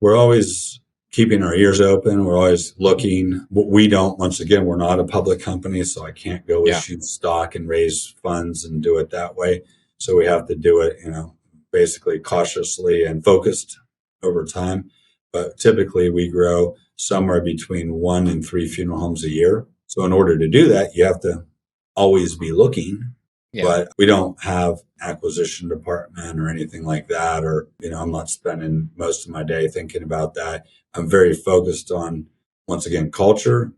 we're always keeping our ears open. We're always looking. We don't, once again, we're not a public company, so I can't go Yeah. issue stock and raise funds and do it that way. So we have to do it, basically cautiously and focused over time. But typically we grow somewhere between 1 and 3 funeral homes a year. So in order to do that, you have to always be looking. Yeah. But we don't have acquisition department or anything like that. Or, I'm not spending most of my day thinking about that. I'm very focused on, once again, culture,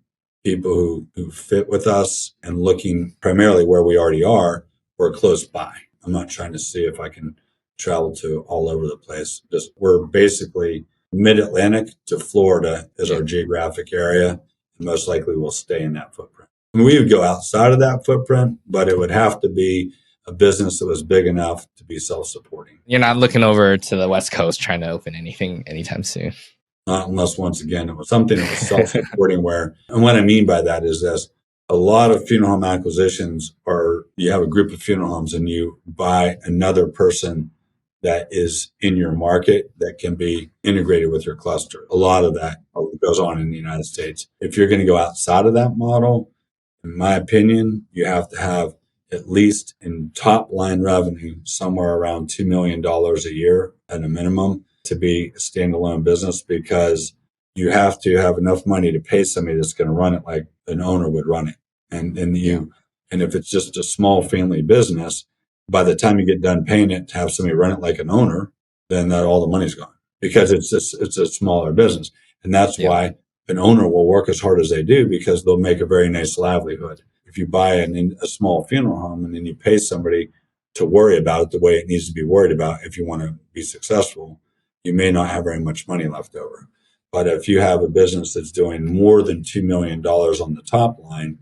people who fit with us, and looking primarily where we already are or close by. I'm not trying to see if I can travel to all over the place. Just we're basically mid-Atlantic to Florida is our geographic area, and most likely we'll stay in that footprint. I mean, we would go outside of that footprint, but it would have to be a business that was big enough to be self-supporting. You're not looking over to the West Coast trying to open anything anytime soon. Not unless, once again, it was something that was self-supporting and what I mean by that is that a lot of funeral home acquisitions are, you have a group of funeral homes and you buy another person that is in your market that can be integrated with your cluster. A lot of that goes on in the United States. If you're going to go outside of that model, in my opinion, you have to have at least in top line revenue somewhere around $2 million a year at a minimum to be a standalone business, because you have to have enough money to pay somebody that's going to run it like an owner would run it. And if it's just a small family business, by the time you get done paying it to have somebody run it like an owner, then all the money's gone, because it's a smaller business. And that's why an owner will work as hard as they do, because they'll make a very nice livelihood. If you buy a small funeral home and then you pay somebody to worry about it the way it needs to be worried about, if you want to be successful, you may not have very much money left over. But if you have a business that's doing more than $2 million on the top line,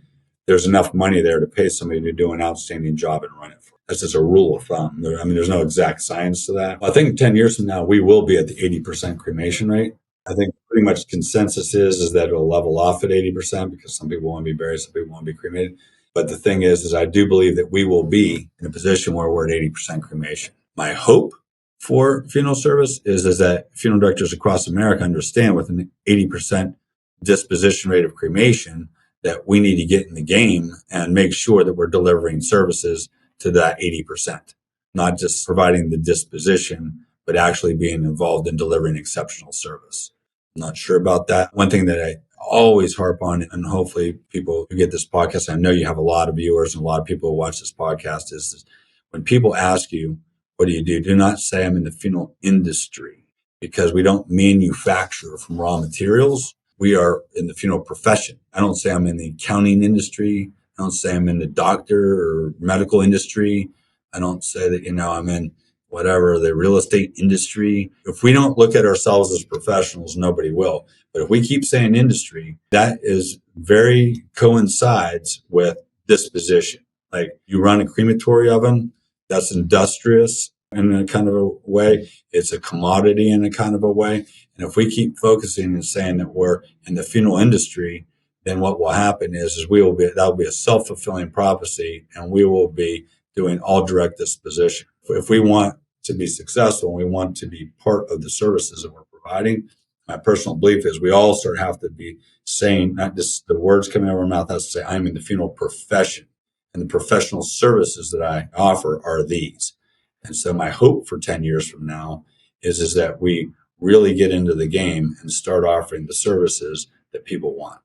there's enough money there to pay somebody to do an outstanding job and run it for. That's just a rule of thumb. I mean, there's no exact science to that. I think 10 years from now, we will be at the 80% cremation rate. I think pretty much consensus is that it'll level off at 80%, because some people want to be buried, some people want to be cremated. But the thing is I do believe that we will be in a position where we're at 80% cremation. My hope for funeral service is that funeral directors across America understand, with an 80% disposition rate of cremation, that we need to get in the game and make sure that we're delivering services to that 80%, not just providing the disposition, but actually being involved in delivering exceptional service. I'm not sure about that. One thing that I always harp on, and hopefully people who get this podcast, I know you have a lot of viewers and a lot of people who watch this podcast, is when people ask you, what do? Do not say I'm in the funeral industry, because we don't manufacture from raw materials. We are in the funeral profession. I don't say I'm in the accounting industry. I don't say I'm in the doctor or medical industry. I don't say that, I'm in whatever, the real estate industry. If we don't look at ourselves as professionals, nobody will. But if we keep saying industry, that is very coincides with disposition. Like, you run a crematory oven, that's industrious in a kind of a way. It's a commodity in a kind of a way. And if we keep focusing and saying that we're in the funeral industry, then what will happen is that will be a self-fulfilling prophecy, and we will be doing all direct disposition. If we want to be successful and we want to be part of the services that we're providing, my personal belief is we all have to be saying, not just the words coming out of our mouth, has to say, I'm in the funeral profession, and the professional services that I offer are these. And so my hope for 10 years from now is that we really get into the game and start offering the services that people want.